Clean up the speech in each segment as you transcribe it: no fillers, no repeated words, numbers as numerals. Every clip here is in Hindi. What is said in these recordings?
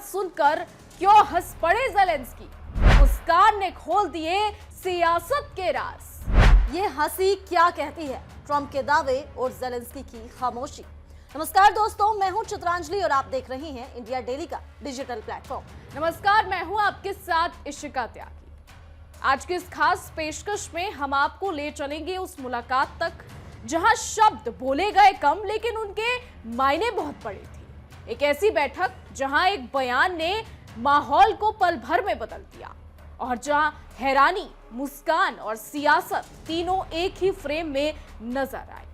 सुनकर क्यों हंस पड़े ज़ेलेंस्की? मुस्कान ने खोल दिए सियासत के राज। ये हंसी क्या कहती है? ट्रंप के दावे और ज़ेलेंस्की की खामोशी। नमस्कार दोस्तों, मैं हूं चित्रांजलि और आप देख रहे हैं इंडिया डेली का डिजिटल प्लेटफॉर्म। नमस्कार, मैं हूं आपके साथ इशिका त्यागी। आज की इस खास पेशकश में हम आपको ले चलेंगे उस मुलाकात तक जहां शब्द बोले गए कम लेकिन उनके मायने बहुत बड़े थे। एक ऐसी बैठक जहां एक बयान ने माहौल को पल भर में बदल दिया और जहां हैरानी, मुस्कान और सियासत तीनों एक ही फ्रेम में नजर आए।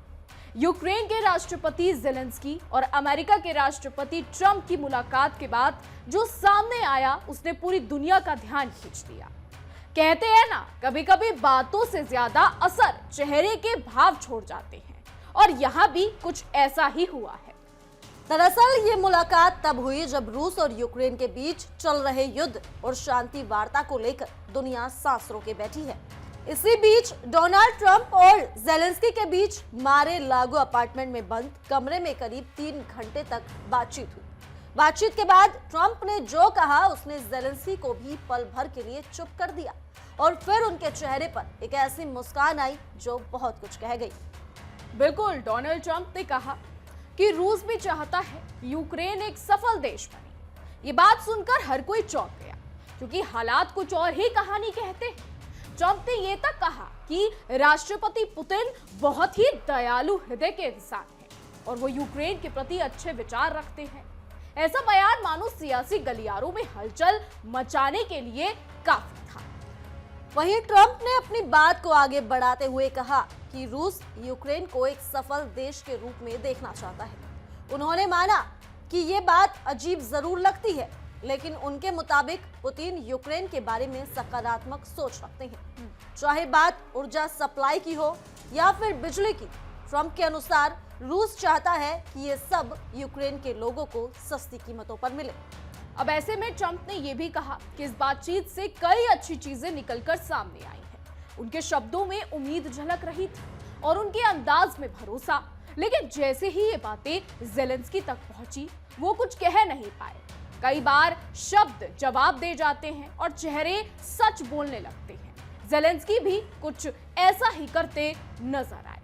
यूक्रेन के राष्ट्रपति ज़ेलेंस्की और अमेरिका के राष्ट्रपति ट्रंप की मुलाकात के बाद जो सामने आया उसने पूरी दुनिया का ध्यान खींच लिया। कहते हैं ना, कभी कभी बातों से ज्यादा असर चेहरे के भाव छोड़ जाते हैं और यहाँ भी कुछ ऐसा ही हुआ है। दरअसल ये मुलाकात तब हुई जब रूस और यूक्रेन के बीच चल रहे युद्ध और शांति वार्ता को लेकर दुनिया सांस रोके बैठी है। इसी बीच डोनाल्ड ट्रंप और ज़ेलेंस्की के बीच मारे लागो अपार्टमेंट में बंद कमरे में करीब 3 घंटे तक बातचीत हुई। बातचीत के बाद ट्रंप ने जो कहा उसने ज़ेलेंस्की को भी पल भर के लिए चुप कर दिया और फिर उनके चेहरे पर एक ऐसी मुस्कान आई जो बहुत कुछ कह गई। बिल्कुल, डोनाल्ड ट्रंप ने कहा कि रूस भी चाहता है यूक्रेन एक सफल देश बने। ये बात सुनकर हर कोई चौंक गया क्योंकि हालात कुछ और ही कहानी कहते हैं। ट्रंप ने ये तक कहा कि राष्ट्रपति पुतिन बहुत ही दयालु हृदय के इंसान हैं और वो यूक्रेन के प्रति अच्छे विचार रखते हैं। ऐसा बयान मानो सियासी गलियारों में हलचल मचाने के लिए काफी था। वहीं ट्रंप ने अपनी बात को आगे बढ़ाते हुए कहा कि रूस यूक्रेन को एक सफल देश के रूप में देखना चाहता है। उन्होंने माना कि ये बात अजीब जरूर लगती है, लेकिन उनके मुताबिक पुतिन यूक्रेन के बारे में सकारात्मक सोच रखते हैं, चाहे बात ऊर्जा सप्लाई की हो या फिर बिजली की। ट्रंप के अनुसार रूस चाहता है कि ये सब यूक्रेन के लोगों को सस्ती कीमतों पर मिले। अब ऐसे में ट्रंप ने यह भी कहा कि इस बातचीत से कई अच्छी चीजें निकलकर सामने आई हैं। उनके शब्दों में उम्मीद झलक रही थी और उनके अंदाज में भरोसा, लेकिन जैसे ही ये बातें ज़ेलेंस्की तक पहुंची वो कुछ कह नहीं पाए। कई बार शब्द जवाब दे जाते हैं और चेहरे सच बोलने लगते हैं। ज़ेलेंस्की भी कुछ ऐसा ही करते नजर आए।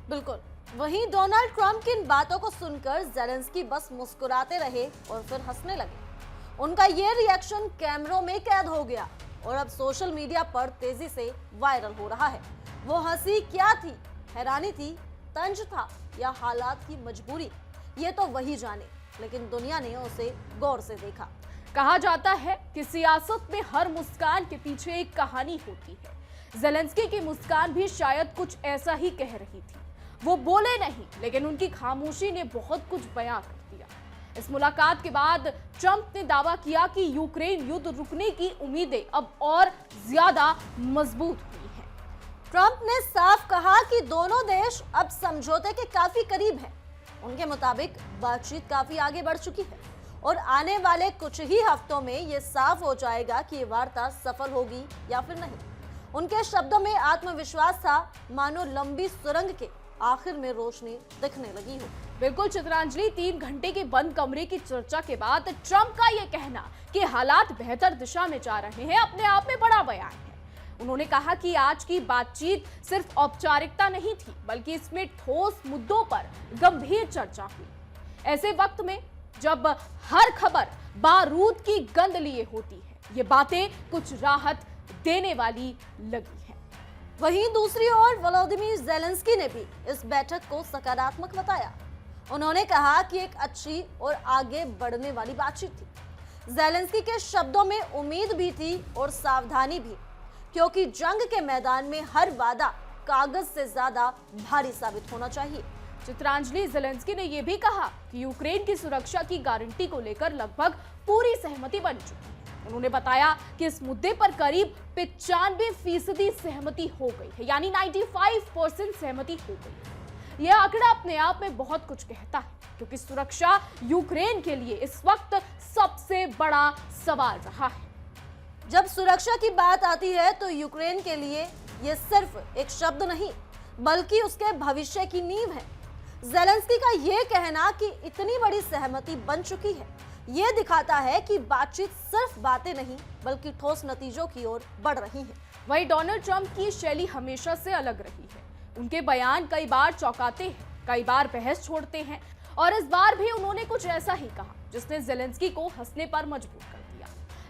बिल्कुल, वहीं डोनाल्ड ट्रंप की इन बातों को सुनकर ज़ेलेंस्की बस मुस्कुराते रहे और फिर हंसने लगे। उनका ये रिएक्शन कैमरों में कैद हो गया और अब सोशल मीडिया पर तेजी से वायरल हो रहा है। वो हंसी क्या थी? हैरानी थी, तंज था या हालात की मजबूरी? ये तो वही जाने, लेकिन दुनिया ने उसे गौर से देखा। कहा जाता है कि सियासत में हर मुस्कान के पीछे एक कहानी होती है। ज़ेलेंस्की की मुस्कान भी शायद कुछ ऐसा ही कह रही थी। वो बोले नहीं, लेकिन उनकी खामोशी ने बहुत कुछ बयां कर दिया। इस मुलाकात के बाद ट्रंप ने दावा किया कि यूक्रेन युद्ध रुकने की उम्मीदें अब और ज्यादा मजबूत हुई हैं। ट्रंप ने साफ कहा कि दोनों देश अब समझौते के काफी करीब हैं। उनके मुताबिक बातचीत काफी आगे बढ़ चुकी है और आने वाले कुछ ही हफ्तों में ये साफ हो जाएगा कि ये वार्ता सफल होगी या फिर नहीं। उनके शब्दों में आत्मविश्वास था, मानो लंबी सुरंग के आखिर में रोशनी दिखने लगी हो। बिल्कुल चित्रांजलि, 3 घंटे के बंद कमरे की चर्चा के बाद ट्रंप का यह कहना कि हालात बेहतर दिशा में जा रहे हैं अपने आप में बड़ा बयान है। उन्होंने कहा कि आज की बातचीत सिर्फ औपचारिकता नहीं थी, बल्कि इसमें ठोस मुद्दों पर गंभीर चर्चा हुई। ऐसे वक्त में जब हर खबर बारूद की गंध लिए होती है, ये बातें कुछ राहत देने वाली लगी है। वहीं दूसरी ओर वोलोदिमीर ज़ेलेंस्की ने भी इस बैठक को सकारात्मक बताया। उन्होंने कहा कि एक अच्छी और आगे बढ़ने वाली बातचीत थी। ज़ेलेंस्की के शब्दों में उम्मीद भी थी और सावधानी भी, क्योंकि जंग के मैदान में हर वादा कागज से ज्यादा भारी साबित होना चाहिए। चित्रांजलि, ज़ेलेंस्की ने यह भी कहा कि यूक्रेन की सुरक्षा की गारंटी को लेकर लगभग पूरी सहमति बन चुकी है। उन्होंने बताया कि इस मुद्दे पर करीब 95% सहमति हो गई है, यानी 95% सहमति हो गई। यह आंकड़ा अपने आप में बहुत कुछ कहता है, क्योंकि सुरक्षा यूक्रेन के लिए इस वक्त सबसे बड़ा सवाल रहा है। जब सुरक्षा की बात आती है तो यूक्रेन के लिए यह सिर्फ एक शब्द नहीं, बल्कि उसके भविष्य की नींव है। ज़ेलेंस्की का यह कहना कि इतनी बड़ी सहमति बन चुकी है, ये दिखाता है कि बातचीत सिर्फ बातें नहीं बल्कि ठोस नतीजों की ओर बढ़ रही है। वहीं डोनाल्ड ट्रंप की शैली हमेशा से अलग रही है। उनके बयान कई बार चौंकाते हैं, कई बार बहस छोड़ते हैं और इस बार भी उन्होंने कुछ ऐसा ही कहा जिसने ज़ेलेंस्की को हंसने पर मजबूर कर दिया।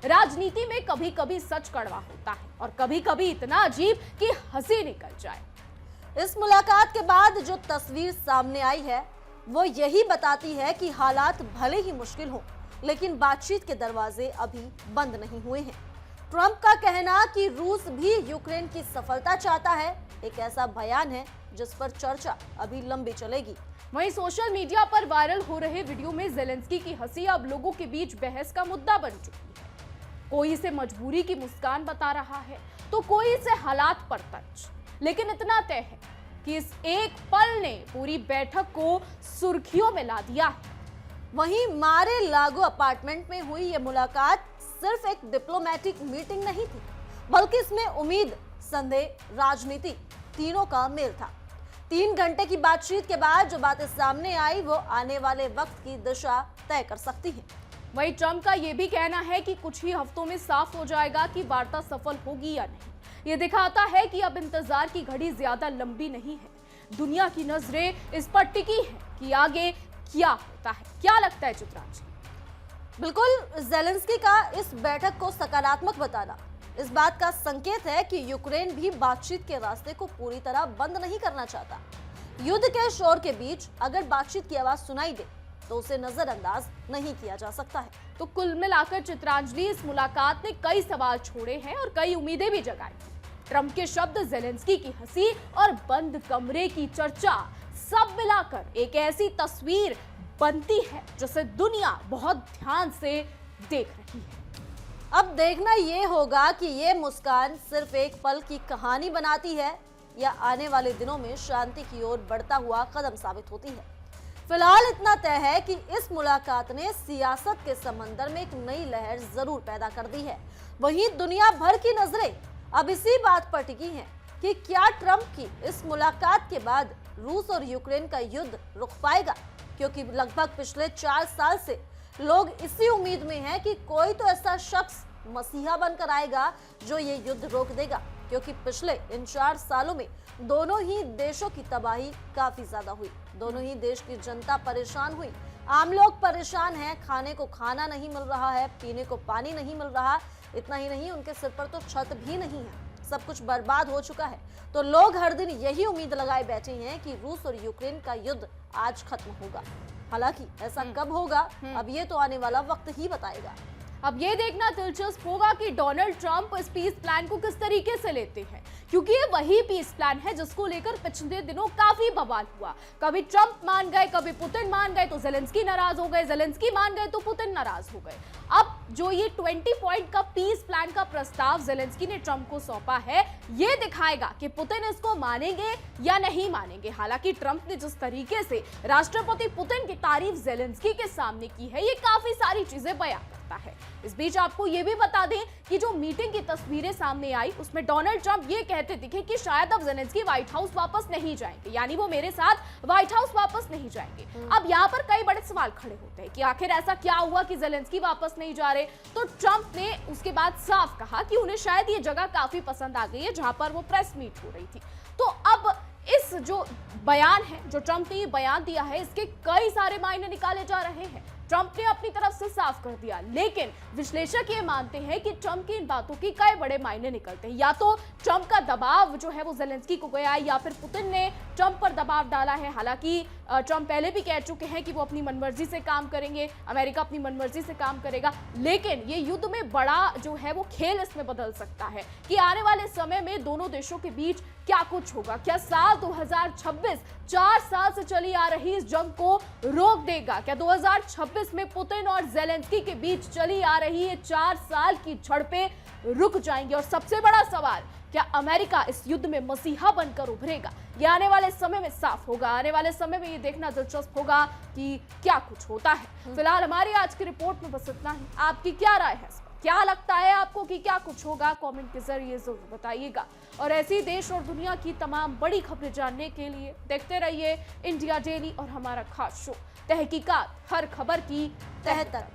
राजनीति में कभी कभी सच कड़वा होता है और कभी कभी इतना अजीब कि हंसी निकल जाए। इस मुलाकात के बाद जो तस्वीर सामने आई है वो यही बताती है कि हालात भले ही मुश्किल हों लेकिन बातचीत के दरवाजे अभी बंद नहीं हुए हैं। ट्रंप का कहना कि रूस भी यूक्रेन की सफलता चाहता है एक ऐसा बयान है जिस पर चर्चा अभी लंबी चलेगी। वहीं सोशल मीडिया पर वायरल हो रहे वीडियो में ज़ेलेंस्की की हंसी अब लोगों के बीच बहस का मुद्दा बन चुकी है। कोई इसे मजबूरी की मुस्कान बता रहा है तो कोई इसे हालात पर तंज। लेकिन इतना तय है कि इस एक पल ने पूरी बैठक को सुर्खियों में ला दिया है। वहीं मारे लागो अपार्टमेंट में हुई ये मुलाकात सिर्फ एक डिप्लोमेटिक मीटिंग नहीं थी बल्कि इसमें उम्मीद, संदेह, राजनीति तीनों का मेल था। 3 घंटे की बातचीत के बाद जो बातें सामने आई वो आने वाले वक्त की दिशा तय कर सकती है। वहीं ट्रंप का यह भी कहना है कि कुछ ही हफ्तों में साफ हो जाएगा कि वार्ता सफल होगी या नहीं। ये दिखाता है कि अब इंतजार की घड़ी ज्यादा लंबी नहीं है। दुनिया की नजरें इस पर टिकी हैं कि आगे क्या होता है। क्या लगता है चित्रांश? बिल्कुल, ज़ेलेंस्की का इस बैठक को सकारात्मक बताना इस बात का संकेत है कि यूक्रेन भी बातचीत के रास्ते को पूरी तरह बंद नहीं करना चाहता। युद्ध के शोर के बीच अगर बातचीत की आवाज सुनाई दे तो उसे नजरअंदाज नहीं किया जा सकता है। तो कुल मिलाकर चित्रांजलि, इस मुलाकात ने कई सवाल छोड़े हैं और कई उम्मीदें भी जगाई हैं। ट्रंप के शब्द, ज़ेलेंस्की की हंसी और बंद कमरे की चर्चा, सब मिलाकर एक ऐसी तस्वीर बनती है जिसे दुनिया बहुत ध्यान से देख रही है। अब देखना ये होगा कि ये मुस्कान सिर्फ एक पल की कहानी बनाती है या आने वाले दिनों में शांति की ओर बढ़ता हुआ कदम साबित होती है। फिलहाल इतना तय है कि इस मुलाकात ने सियासत के समंदर में एक नई लहर जरूर पैदा कर दी है। वहीं दुनिया भर की नजरें अब इसी बात पर टिकी हैं कि क्या ट्रंप की इस मुलाकात के बाद रूस और यूक्रेन का युद्ध रुक पाएगा, क्योंकि लगभग पिछले 4 साल से लोग इसी उम्मीद में हैं कि कोई तो ऐसा शख्स मसीहा बनकर आएगा जो ये युद्ध रोक देगा, क्योंकि पिछले इन 4 सालों में दोनों ही देशों की तबाही काफी ज्यादा हुई। दोनों ही देश की जनता परेशान हुई, आम लोग परेशान हैं, खाने को खाना नहीं मिल रहा है, पीने को पानी नहीं मिल रहा, इतना ही नहीं उनके सिर पर तो छत भी नहीं है, सब कुछ बर्बाद हो चुका है। तो लोग हर दिन यही उम्मीद लगाए बैठे हैं कि रूस और यूक्रेन का युद्ध आज खत्म होगा। हालांकि ऐसा कब होगा अब ये तो आने वाला वक्त ही बताएगा। अब ये देखना दिलचस्प होगा कि डोनाल्ड ट्रंप इस पीस प्लान को किस तरीके से लेते हैं, क्योंकि ये वही पीस प्लान है जिसको लेकर पिछले दिनों काफी बवाल हुआ। कभी ट्रंप मान गए, कभी पुतिन मान गए तो ज़ेलेंस्की नाराज हो गए, ज़ेलेंस्की मान गए तो पुतिन नाराज हो गए। अब जो ये 20 पॉइंट का पीस प्लान का प्रस्ताव ज़ेलेंस्की ने ट्रंप को सौंपा है, ये दिखाएगा कि पुतिन इसको मानेंगे या नहीं मानेंगे। हालांकि ट्रंप ने जिस तरीके से राष्ट्रपति पुतिन की तारीफ ज़ेलेंस्की के सामने की है, ये काफी सारी चीजें बयां करता है। इस बीच आपको ये भी बता दें कि जो मीटिंग की तस्वीरें सामने आई उसमें डोनाल्ड ट्रंप ये कहते दिखे कि शायद अब ज़ेलेंस्की व्हाइट हाउस वापस नहीं जाएंगे, यानी वो मेरे साथ व्हाइट हाउस वापस नहीं जाएंगे। अब यहाँ पर कई बड़े सवाल खड़े होते हैं कि आखिर ऐसा क्या हुआ कि ज़ेलेंस्की वापस नहीं जा रहे। तो ट्रंप ने उसके बाद साफ कहा कि उन्हें शायद ये जगह काफी पसंद आ गई है जहां पर वो प्रेस मीट हो रही थी। तो अब इस जो बयान है, जो ट्रंप ने ये बयान दिया है, इसके कई सारे मायने निकाले जा रहे हैं। ट्रंप ने अपनी तरफ से साफ कर दिया, लेकिन विश्लेषक ये मानते हैं कि ट्रंप की इन बातों की कई बड़े मायने निकलते हैं। या तो ट्रंप का दबाव जो है वो ज़ेलेंस्की को गया है, या फिर पुतिन ने ट्रंप पर दबाव डाला है। हालांकि ट्रंप पहले भी कह चुके हैं कि वो अपनी मनमर्जी से काम करेंगे, अमेरिका अपनी मनमर्जी से काम करेगा, लेकिन ये युद्ध में बड़ा जो है वो खेल इसमें बदल सकता है कि आने वाले समय में दोनों देशों के बीच क्या कुछ होगा। क्या साल 2026 4 साल से चली आ रही इस जंग को रोक देगा? क्या 2026 में पुतिन और ज़ेलेंस्की के बीच चली आ रही है 4 साल की झड़पें रुक जाएंगी? और सबसे बड़ा सवाल, क्या अमेरिका इस युद्ध में मसीहा बनकर उभरेगा? ये आने वाले समय में साफ होगा। आने वाले समय में ये देखना दिलचस्प होगा कि क्या कुछ होता है। फिलहाल हमारी आज की रिपोर्ट में बस इतना ही। आपकी क्या राय है? क्या लगता है आपको कि क्या कुछ होगा? कमेंट के जरिए जरूर बताइएगा। और ऐसी देश और दुनिया की तमाम बड़ी खबरें जानने के लिए देखते रहिए इंडिया डेली और हमारा खास शो तहकीकात, हर खबर की तह तक।